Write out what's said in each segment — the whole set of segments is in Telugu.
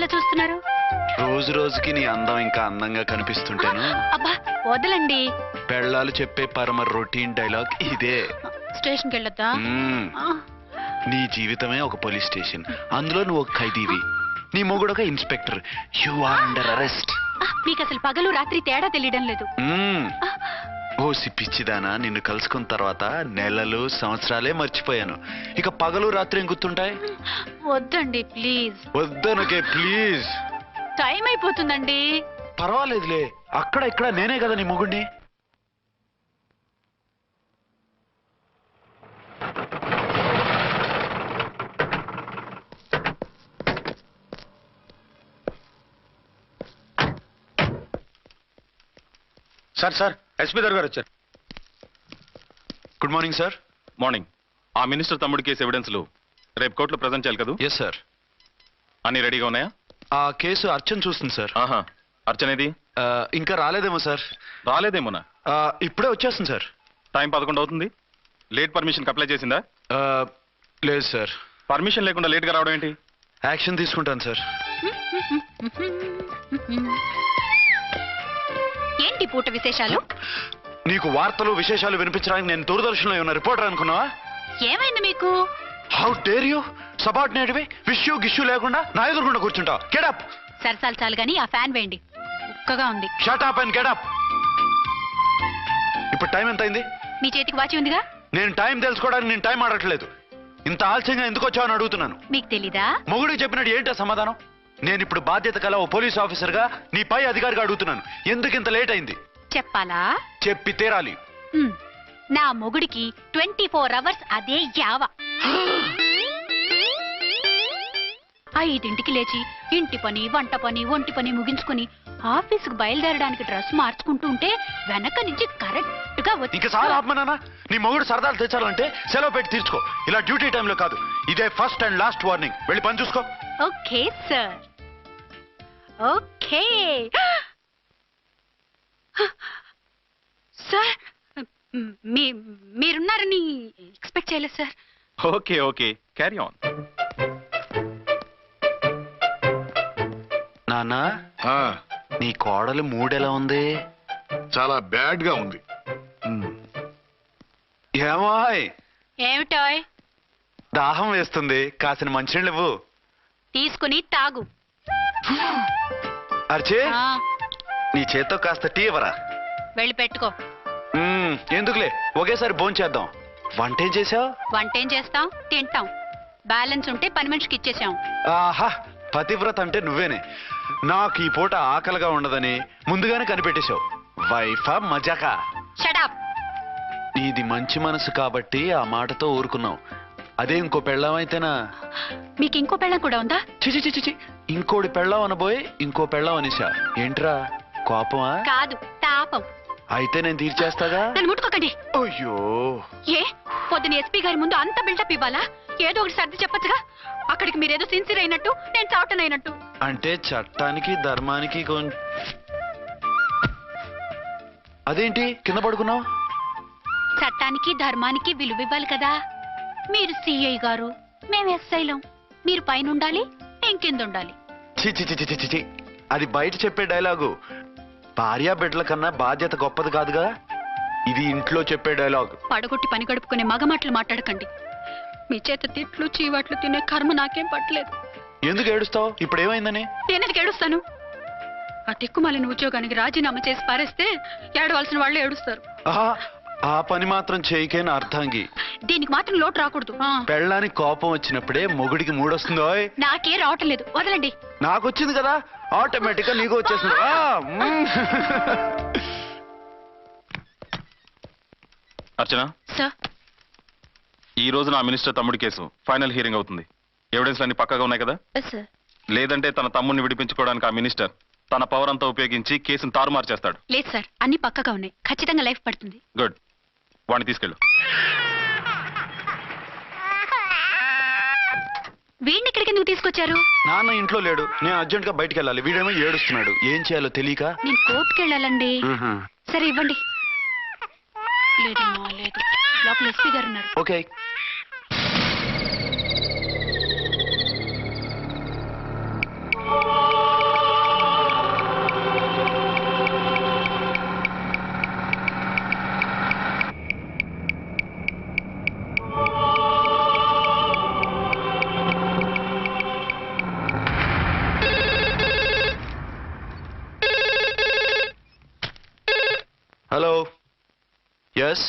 ఎందుకలా చూస్తున్నారు? రోజు రోజుకి నీ అందం ఇంకా అందంగా కనిపిస్తుంటాను. అబ్బా వదలండి. పెళ్ళాలు చెప్పే పరమ రొటీన్ డైలాగ్ ఇదే. స్టేషన్కి వెళ్ళొద్దా? నీ జీవితమే ఒక పోలీస్ స్టేషన్, అందులో నువ్వు ఒక ఖైదీవి, నీ మొగుడు ఒక inspector. You are under arrest. మీకు అసలు పగలు రాత్రి తేడా తెలియడం లేదు. ఓ సిప్పిచ్చిదానా, నిన్ను కలుసుకున్న తర్వాత నెలలు సంవత్సరాలే మర్చిపోయాను. ఇక పగలు రాత్రి ఏం గుర్తుంటాయి? వద్దండి ప్లీజ్. వద్దనకే ప్లీజ్. టైం అయిపోతుందండి. పర్వాలేదులే, అక్కడ ఇక్కడ నేనే కదా నీ మొగుడిని. సార్ సార్ ఎస్పీ గారు వచ్చారు. Good morning sir. మార్నింగ్. ఆ మినిస్టర్ తమ్ముడి కేసు ఎవిడెన్స్లు రేపు కోర్టులో ప్రజెంట్ చేయాలి కదా? Yes sir. అన్ని రెడీగా ఉన్నాయా? ఆ కేసు అర్చన్ చూస్తుంది సార్. ఆహా, అర్చనేది? ఇంకా రాలేదేమో సార్. రాలేదేమోనా? ఇప్పుడే వచ్చేస్తుంది సార్. టైం 11 అవుతుంది. లేట్ పర్మిషన్ అప్లై చేసిందా? లేదు సార్. పర్మిషన్ లేకుండా లేట్గా రావడం ఏంటి? యాక్షన్ తీసుకుంటాను సార్. ఏంటి పూట విశేషాలు? నీకు వార్తలు విశేషాలు వినిపించడానికి నేను దూరదర్శన్లో ఉన్న రిపోర్టర్ అనుకున్నావా? ఏమైంది మీకు? How dare you! సబార్డినేట్వి విష్యూ గిష్యూ లేకుండా నా ఎదురుకుండా కూర్చుంటావు. Get up. సరసాలు చాలు గానీ ఆ ఫ్యాన్ వేయండి, ఉక్కగా ఉంది. Shut up and get up. ఇప్పుడు టైం ఎంత అయింది? మీ చేతికి వాచి ఉందిగా. నేను టైం తెలుసుకోవడానికి నేను టైం ఆడట్లేదు. ఇంత ఆలస్యంగా ఎందుకు వచ్చావని అడుగుతున్నాను. మీకు తెలీదా? మొగుడికి చెప్పినట్టు ఏంటో సమాధానం? నేను ఇప్పుడు బాధ్యత కల ఓ పోలీస్ ఆఫీసర్ గా నీ పై అధికారిగా అడుగుతున్నాను, ఎందుకు ఇంత లేట్ అయింది? చెప్పాలా? చెప్పి తీరాలి. నా మొగుడికి 24 అవర్స్ అదే యావ. 5ంటికి లేచి ఇంటి పని, వంట పని, ఒంటి పని ముగించుకుని ఆఫీసుకు బయలుదేరడానికి డ్రెస్ మార్చుకుంటూ ఉంటే వెనక నుంచి కరెక్ట్ గా వచ్చి. ఇంకా సార్ ఆత్మనానా, నీ మొగుడు సరదాలు తెచ్చాలంటే సెలవు పెట్టి తీర్చుకో. ఇలా డ్యూటీ టైంలో కాదు. ఇదే ఫస్ట్ అండ్ లాస్ట్ వార్నింగ్. వెళ్ళి పని చూసుకో. Okay sir. Okay sir. మీరున్నారని ఎక్స్పెక్ట్ చేయలేదు sir. Okay okay, carry on. నాన్న, నీ కోడలు మూడెలా ఉంది? చాలా బ్యాడ్ గా ఉంది. ఏమాయ్? ఏమిటాయ్? దాహం వేస్తుంది, కాసిన మంచినీళ్ళు ఇవ్వు. తీసుకుని తాగు. అర్చే, నీ చేత్తో కాస్త టీ ఇవ్వరా? వెళ్ళి పెట్టుకో. ఎందుకులే, ఒకేసారి భోంచేద్దాం. వంటేం చేసావు? వంటేం చేస్తాం, తింటాం. బ్యాలెన్స్ ఉంటే పని మనిషికి ఇచ్చేసాం. ఆహా, పతివ్రత అంటే నువ్వేనే. నాకు ఈ పూట ఆకలిగా ఉండదని ముందుగానే కనిపెట్టేశావు. వైఫా మజాకా? షటప్. నీది మంచి మనసు కాబట్టి ఆ మాటతో ఊరుకున్నావు. అదే ఇంకో పెళ్ళాం అయితేనా? మీకు ఇంకో పెళ్ళం కూడా ఉందా? చిచి చిచి చి, ఇంకోటి పెళ్ళాం అనబోయి ఇంకో పెళ్ళాం అనేసా. ఏంట్రా, కోపమా? కాదు, తాపం. అయితే నేను తీర్చేస్తాగా. నన్ను ముట్టుకోకండి. అయ్యో, ఏ పొద్దున ఎస్పీ గారి ముందు అంత బిల్డప్ ఇవ్వాలా? ఏదో ఒకటి సర్ది చెప్పచ్చుగా. అక్కడికి మీరేదో సిన్సియర్ అయినట్టు, నేను చావటన్ అయినట్టు. అంటే చట్టానికి ధర్మానికి అదేంటి కింద పడుకున్నావు? చట్టానికి ధర్మానికి విలువ ఇవ్వాలి కదా. మీరు సిఐ గారు, మేము ఎస్ఐలం. మీరు పైన ఉండాలి, నేను కింద ఉండాలి. చిచి చిచి చిచి చి, అది బయట చెప్పే డైలాగు. భార్యా బిడ్డల కన్నా బాధ్యత గొప్పది కాదుగా. ఇది ఇంట్లో చెప్పే డైలాగ్. పడగొట్టి పని గడుపుకునే మగ మాటలు మాట్లాడకండి. మీ చేత తిట్లు చీవాట్లు తినే కర్మ నాకేం పట్టలేదు. ఎందుకు ఏడుస్తావు? ఇప్పుడు ఏమైందని? నేనెందుకు ఏడుస్తాను? ఆ తిక్కుమాలిన ఉద్యోగానికి రాజీనామా చేసి పారేస్తే ఏడవలసిన వాళ్ళు ఏడుస్తారు. ఆ పని మాత్రం చేయకేన అర్థంగి. దీనికి మాత్రం లోటు రాకూడదు. పెళ్ళానికి కోపం వచ్చినప్పుడే మొగుడికి మూడొస్తుందో? నాకే రావటం లేదు, వదలండి. నాకు వచ్చింది కదా, ఆటోమేటిక్ గా నీకు వచ్చేసింది. అర్చన సార్, ఈ రోజు నా మినిస్టర్ తమ్ముడి కేసు ఫైనల్ హియరింగ్ అవుతుంది. ఎవిడెన్స్ అన్ని పక్కగా ఉన్నాయి కదా? సార్. లేదంటే తన తమ్ముడిని విడిపించుకోవడానికి ఆ మినిస్టర్ తన పవర్ అంతా ఉపయోగించి కేసును తారుమారు చేస్తాడు. లేదు సార్, అన్ని పక్కగా ఉన్నాయి. ఖచ్చితంగా లైఫ్ పడుతుంది. గుడ్, వాడిని తీసుకెళ్ళు. వీడిని ఇక్కడికి ఎందుకు తీసుకొచ్చారు? నాన్న ఇంట్లో లేడు, నేను అర్జెంట్ గా బయటికి వెళ్ళాలి. వీడేమో ఏడుస్తున్నాడు, ఏం చేయాలో తెలియక. నేను కోర్టుకి వెళ్ళాలండి. సరే ఇవ్వండి. లేదమ్మా, లేదు. లోపల ఎస్పీ గారు ఉన్నారు. ఓకే. ఎస్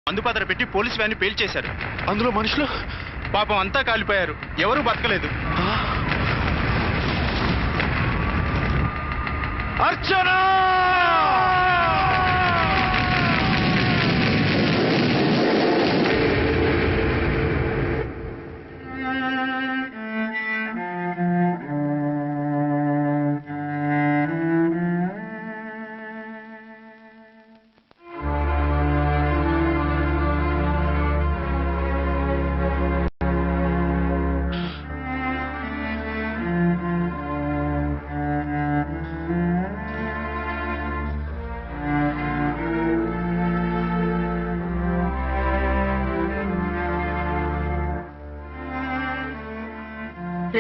మందుపాత్ర పెట్టి పోలీసు వ్యాన్ని పేల్చేశారు. అందులో మనుషులు పాపం అంతా కాలిపోయారు. ఎవరూ బతకలేదు. అర్చనా!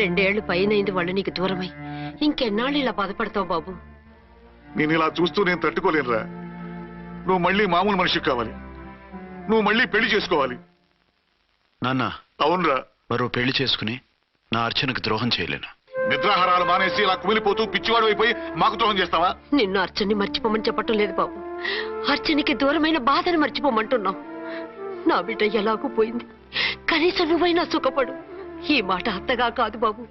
రెండేళ్లు పైనైంది వాళ్ళు నీకు దూరమై. ఇంకెన్నాళ్ళు ఇలా బాధపడతావు బాబు? నేను ఇలా చూస్తూ నేను తట్టుకోలేనురా. నువ్వు మళ్ళీ మామూలు మనిషి కావాలి. నువ్వు మళ్ళీ పెళ్లి చేసుకోవాలి. నాన్న, అవునరా. మరో పెళ్లి చేసుకుని నా అర్చనకు ద్రోహం చేయలేను. నిద్రాహారాలు మానేసి ఇలా కుమిలిపోతూ పిచ్చివాడు అయిపోయి మాకు ద్రోహం చేస్తావా? నిన్ను అర్చన్ని మర్చిపోమని చెప్పటం లేదు బాబు. అర్చనికి దూరమైన బాధను మర్చిపోమంటున్నావు. నా బిడ్డ ఎలాగూ పోయింది, కనీసం నువ్వైనా సుఖపడు. ఈ మాట అత్తగా కాదు బాబు,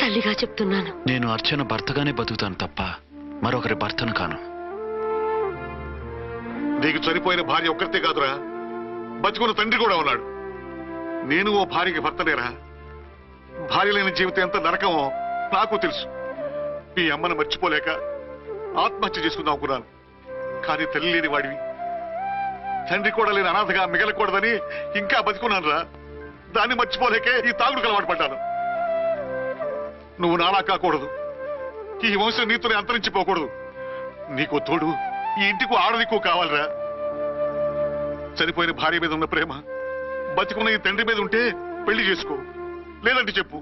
తల్లిగా చెప్తున్నాను. నేను అర్చన భర్తగానే బతుకుతాను తప్ప మరొకరి భర్తను కాను. నీకు చనిపోయిన భార్య ఒక్కరితే కాదురా, బతుకున్న తండ్రి కూడా ఉన్నాడు. నేను ఓ భార్యకి భర్తలేరా. భార్య లేని జీవితం ఎంత నరకమో నాకు తెలుసు. మీ అమ్మను మర్చిపోలేక ఆత్మహత్య చేసుకుందాం అనుకున్నాను. కానీ తల్లి లేని వాడివి, తండ్రి కూడా లేని అనాథగా మిగలకూడదని ఇంకా బతుకున్నాను రా. దాన్ని మర్చిపోలేకే ఈ తాగుడుకు అలవాటు పడ్డాను. నువ్వు నాలా కాకూడదు, ఈ వంశం నీతోనే అంతరించిపోకూడదు. నీకు తోడు ఈ ఇంటికి ఆడదికు కావాలిరా. చనిపోయిన భార్య మీద ఉన్న ప్రేమ బతికున్న ఈ తండ్రి మీద ఉంటే పెళ్లి చేసుకో, లేదంటే చెప్పు.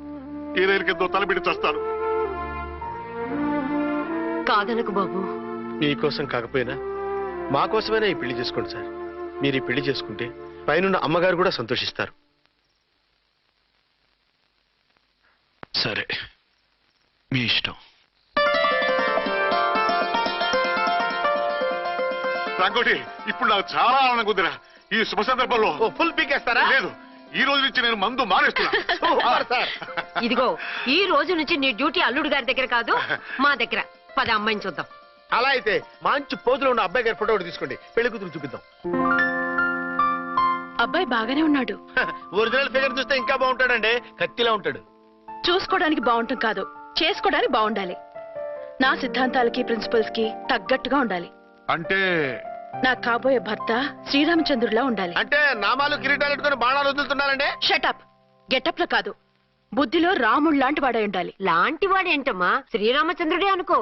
ఏ రైలుకెందో తలబెట్టి చస్తాను. కాదనకు బాబు. మీకోసం కాకపోయినా మా కోసమైనా ఈ పెళ్లి చేసుకోండి సార్. మీరు ఈ పెళ్లి చేసుకుంటే పైనున్న అమ్మగారు కూడా సంతోషిస్తారు. సరే, మీ ఇష్టం. రాంకోటి, ఇప్పుడు నాకు చాలా ఆనందంగా ఉందిరా. ఈ శుభ సందర్భంలో ఫుల్ పీకేస్తారా? లేదు, ఈ రోజు నుంచి నేను మందు మానేస్తున్నా. ఇదిగో, ఈ రోజు నుంచి నీ డ్యూటీ అల్లుడు గారి దగ్గర కాదు, మా దగ్గర. పద అమ్మాయిని చూద్దాం. అలా అయితే మంచి పోజులో ఉన్న అబ్బాయి గారి ఫోటో ఒకటి తీసుకోండి, పెళ్లి కూతురు చూపిద్దాం. అబ్బాయి బాగానే ఉన్నాడు. ఒరిజినల్ ఫిగర్ చూస్తే ఇంకా బాగుంటాడండి, కత్తిలా ఉంటాడు. చూసుకోవడానికి బాగుంటుంది కాదు, చేసుకోవడానికి బాగుండాలి. నా సిద్ధాంతాలకి ప్రిన్సిపల్స్ కి తగ్గట్టుగా ఉండాలి. అంటే నా కాబోయే భర్త శ్రీరామచంద్రుడిలా ఉండాలి. అంటే నామాలు కిరీటాలు పెట్టుకుని బాణాలు వదులుతున్నారండి. షటప్. గెటప్ లో కాదు, బుద్ధిలో రాముడు లాంటి వాడై ఉండాలి. లాంటి వాడేంటమ్మా, శ్రీరామచంద్రుడే అనుకో.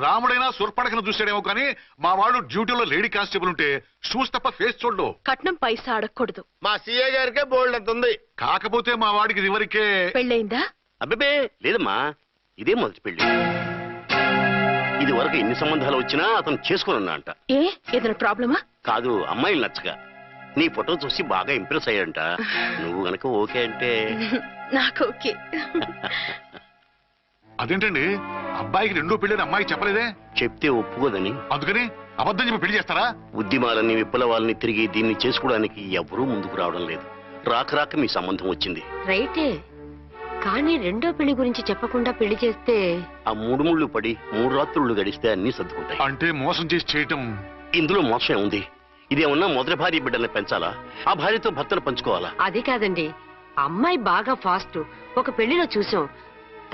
రాముడైనా సుర్పడకను చూసాడేమో కానీ మా వాడు డ్యూటీలో లేడీ కానిస్టేబుల్ ఉంటే షూస్ తప్ప ఫేస్ చూడు. కట్నం పైసా అడగకూడదు. మా సీఏ గారికే బోల్డ్ అంత ఉంది. కాకపోతే మా వాడికి ఇదివరకే పెళ్ళయిందా? అబ్బే లేదమ్మా, ఇదే మొదటి పెళ్లి. ఇది వరకు ఎన్ని సంబంధాలు వచ్చినా అతను చేసుకున్నా అంట. ఏ ఏదైనా ప్రాబ్లమా? కాదు, అమ్మాయిలు నచ్చగా నీ ఫోటో చూసి బాగా ఇంప్రెస్ అయ్యాడంట. నువ్వు గనక ఓకే అంటే నాకు ఓకే. అదేంటండి, అబ్బాయికి రెండో పెళ్ళని అమ్మాయికి చెప్పలేదే? చెప్తే ఒప్పుకోదని. అందుకని అబద్ధం చెప్పి పెళ్లి చేస్తారా? ఉద్యమాలని విప్లవాలని తిరిగి దీన్ని చేసుకోవడానికి ఎవరూ ముందుకు రావడం లేదు. రాక మీ సంబంధం వచ్చింది. రైటే, కానీ రెండో పెళ్లి గురించి చెప్పకుండా పెళ్లి చేస్తే ఆ 3 ముళ్ళు పడి 3 రాత్రులు గడిస్తే అన్ని సర్దుకుంటాయి. అంటే మోసం చేసి చేయటం. ఇందులో మోసం ఉంది. ఇదేమన్నా మొదటి భార్య బిడ్డల్ని పెంచాలా? ఆ భార్యతో భర్తను పంచుకోవాలా? అది కాదండి, అమ్మాయి బాగా ఫాస్ట్. ఒక పెళ్లిలో చూసాం,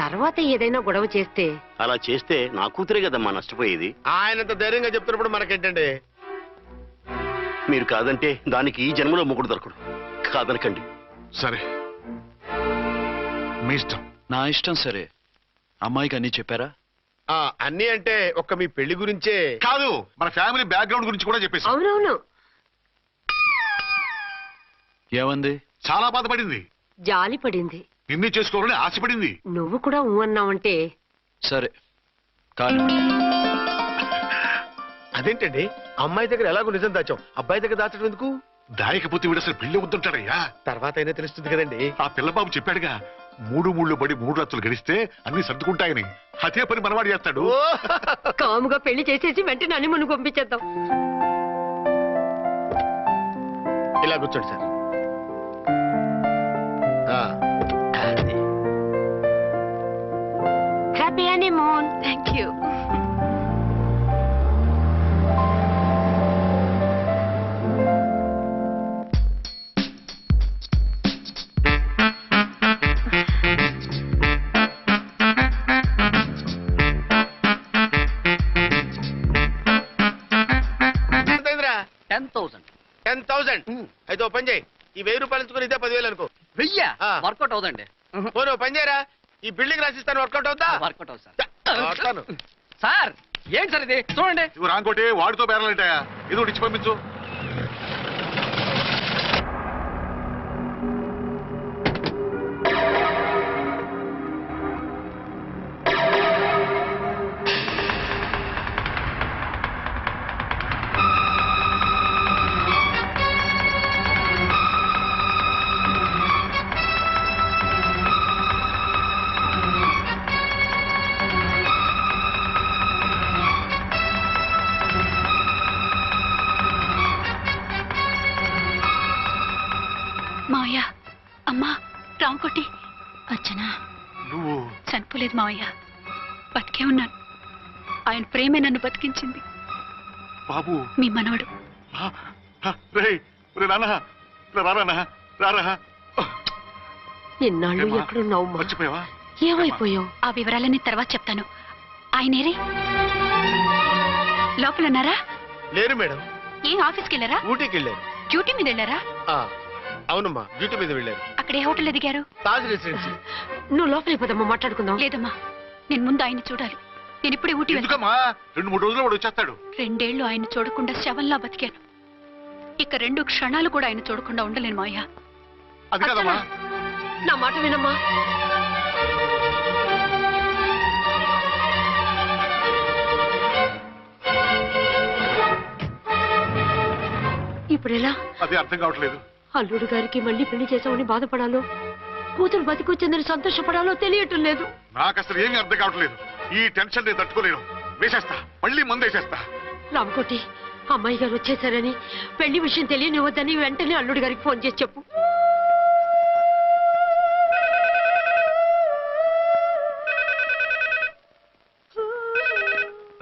తర్వాత ఏదైనా గొడవ చేస్తే. అలా చేస్తే నా కూతురే కదమ్మా నష్టపోయేది. ఆయనంత ధైర్యంగా చెప్తున్నప్పుడు మనకేంటండి? మీరు కాదంటే దానికి ఈ జన్మలో మొగుడు దొరకడు. కాదనకండి. సరే, మీ ఇష్టం. నా ఇష్టం. సరే, అమ్మాయికి అన్నీ చెప్పారా? అన్ని అంటే ఒక్క మీ పెళ్లి గురించే కాదు, మన ఫ్యామిలీ బ్యాక్గ్రౌండ్ గురించి కూడా చెప్పేసి. అవునవును, ఏమంది? చాలా బాధపడింది, జాలి పడింది. నిన్నే చేసుకోవాలని ఆశపడింది. నువ్వు కూడా ఊ అన్నావంటే. సరే కానీ అదేంటండి, అమ్మాయి దగ్గర ఎలాగో నిజం దాచాం, అబ్బాయి దగ్గర దాచడం ఎందుకు? దాయకపోతే వీడు అసలు పెళ్లి వద్దంటాడయ్యా. తర్వాత అయినా తెలుస్తుంది కదండి. ఆ పిల్లబాబు చెప్పాడుగా, 3 ముళ్ళు పడి 3 రాత్రులు గడిస్తే అన్ని సర్దుకుంటాయని. అదే పని మనవాడు చేస్తాడు. కాముగా పెళ్లి చేసేసి వెంటనే హనీమూన్ పంపించేద్దాం. ఇలా కూర్చోండి sir. Happy honeymoon. Thank you. అయితే ఓ పని చేయి, ఈ 1000 రూపాయలు ఎంచుకుని ఇదే 10,000 అనుకో. 1000 ఆ. వర్కౌట్ అవుదండి. పోను పని చేయరా, ఈ బిల్డింగ్ రాసిస్తాను, వర్కౌట్ అవుతా? వర్కౌట్ అవుతుంది సార్. వస్తాను. సార్ ఏంటి సార్ ఇది? చూడండి. ఇవి రాంకోటి వాడితో బేరాలంటాయా? ఇది ఒకటి ఇచ్చి పంపించు. మావయ్య, అమ్మా, రాంకోటి. అచ్చనా, నువ్వు చనిపోలేదు మావయ్య, బతికే ఉన్నాను. ఆయన ప్రేమే నన్ను బతికించింది. బాబు, మీ మనవడు. రారా. ఇన్నాళ్ళు ఎక్కడున్నావు? మర్చిపోయావా? ఏమైపోయావు? ఆ వివరాలన్నీ తర్వాత చెప్తాను. ఆయనేరే లోపలన్నారా? లేరు మేడం, ఏం ఆఫీస్కి వెళ్ళారా? ఊటీకి వెళ్ళారు. డ్యూటీ మీద వెళ్ళారా? అవునమ్మా, డ్యూటీ మీద వెళ్ళారు. అక్కడ ఏ హోటల్ ఎదిగారు? తాజ్ రెసిడెన్సీ. నువ్వు లోపలికి పోదమ్మా, మాట్లాడుకుందాం. లేదమ్మా, నేను ముందు ఆయన్ని చూడాలి. నేను ఇప్పుడే ఊటీ వెళ్తాను. ఎందుకమ్మా? 2-3 రోజుల్లో వాడు వచ్చేస్తాడు. 2 ఏళ్లు ఆయన చూడకుండా శవంలా బతికాను. ఇక 2 క్షణాలు కూడా ఆయన చూడకుండా ఉండలేను మావయ్య. అది కాదమ్మా. నా మాట వినమ్మా. ఇప్పుడెలా? అది అర్థం కావట్లేదు. అల్లుడు గారికి మళ్ళీ పెళ్లి చేసామని బాధపడాలో, కూతురు బతికొచ్చిందని సంతోషపడాలో తెలియటం లేదు. నాకు అసలు ఏమీ అర్థం కావట్లేదు. ఈ టెన్షన్ నేను తట్టుకోలేను. వేసేస్తా, మళ్ళీ మందేసేస్తా. రామకోటి, అమ్మాయి గారు వచ్చేసారని, పెళ్లి విషయం తెలియనివ్వద్దని వెంటనే అల్లుడు గారికి ఫోన్ చేసి చెప్పు.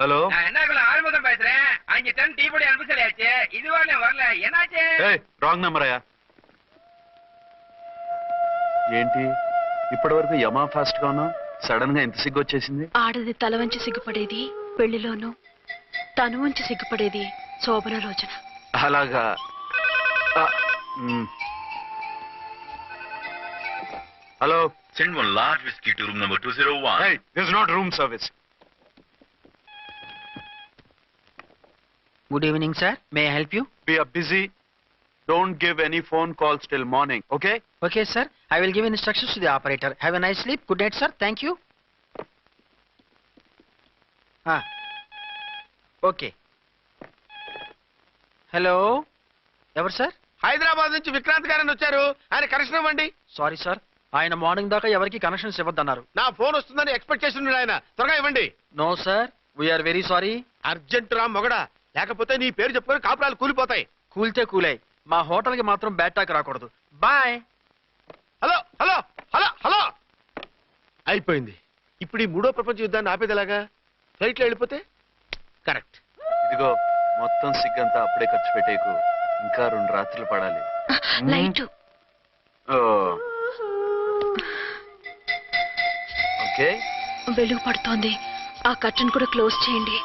ஹலோ. நான் என்ன ஆறுமுகம் பேசுறேன். அங்க டன் டீ பொடி அனுப்ப சொல்லியாச்சு. இது வரல என்னாச்சு? ఏయ్, రాంగ్ నెంబర్ అయ్యా. ఏంటి ఇప్పటి వరకు యమా ఫాస్ట్ గా ఉన్నావు, సడన్ గా ఎంత సిగ్గు వచ్చేసింది? ఆడది తల వంచి సిగ్గుపడేది పెళ్లిలోనూ, తను వంచి సిగ్గుపడేది శోభన రోజున. అలాగా. Hello. Send one large whiskey to room number 201. Hey, this is not room service. Good evening, sir. May I help you? We are busy. Don't give any phone calls till morning, okay? Okay, sir. I will give instructions to the operator. Have a nice sleep. Good night, sir. Thank you. Okay. Hello. ఎవరు సార్? హైదరాబాద్ నుంచి విక్రాంత్ గారని వచ్చారు, ఆయన కనెక్షన్ ఇవ్వండి. సారీ సార్, ఆయన మార్నింగ్ దాకా ఎవరికి కనెక్షన్స్ ఇవ్వద్దన్నారు. నా ఫోన్ వస్తుందని ఎక్స్పెక్ట్ చేస్తున్నాడు ఆయన. త్వరగా ఇవ్వండి. No sir, we're very sorry. Urgent రా మొగడా, లేకపోతే నీ పేరు చెప్పుకొని కాపురాలు కూలిపోతాయి. కూల్తే కూలాయి, మా హోటల్కి మాత్రం బ్యాడ్ టాక్ రాకూడదు. Bye. Hello hello hello hello. అయిపోయింది. ఇప్పుడు ఈ 3వ ప్రపంచ యుద్ధాన్ని ఆపేది ఎలాగా? ఫ్లైట్లో వెళ్ళిపోతే కరెక్ట్. ఇదిగో మొత్తం సిగ్గంతా అప్పుడే ఖర్చు పెట్టేకు, ఇంకా 2 రాత్రులు పడాలి. లైట్ ఓ, ఓకే. వెలుగు పడుతోంది, ఆ కర్టన్ కూడా క్లోజ్ చేయండి.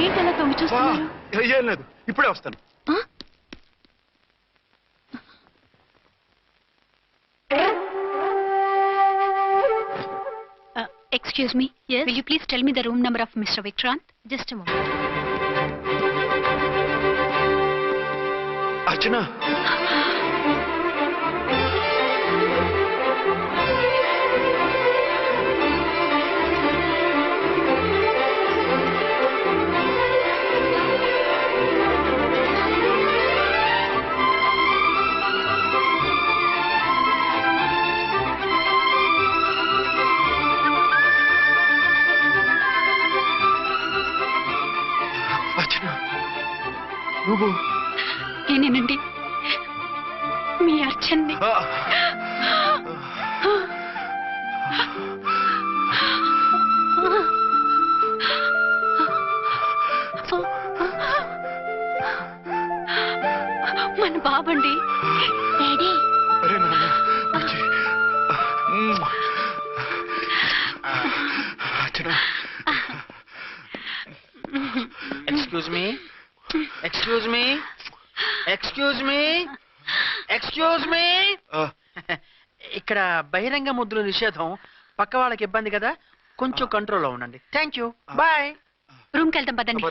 ఏంటలా తొంగి చూస్తున్నారు? ఏం లేదు, ఇప్పుడే వస్తాను. Excuse me, will you please tell me the room number of mister Vikrant? Just moment. Archana, నువ్వు నేనేనండి, మీ అర్చన్ని. మన బాబండి. డాడీ. అరే నాన్న, వచ్చి. Archana, excuse me, excuse me, excuse me, excuse me. ఇక్కడ బహిరంగ ముద్దుల నిషేధం, పక్క వాళ్ళకి ఇబ్బంది కదా, కొంచెం కంట్రోల్లో ఉండండి. Thank you, bye. రూమ్కి వెళ్తాం పదండి.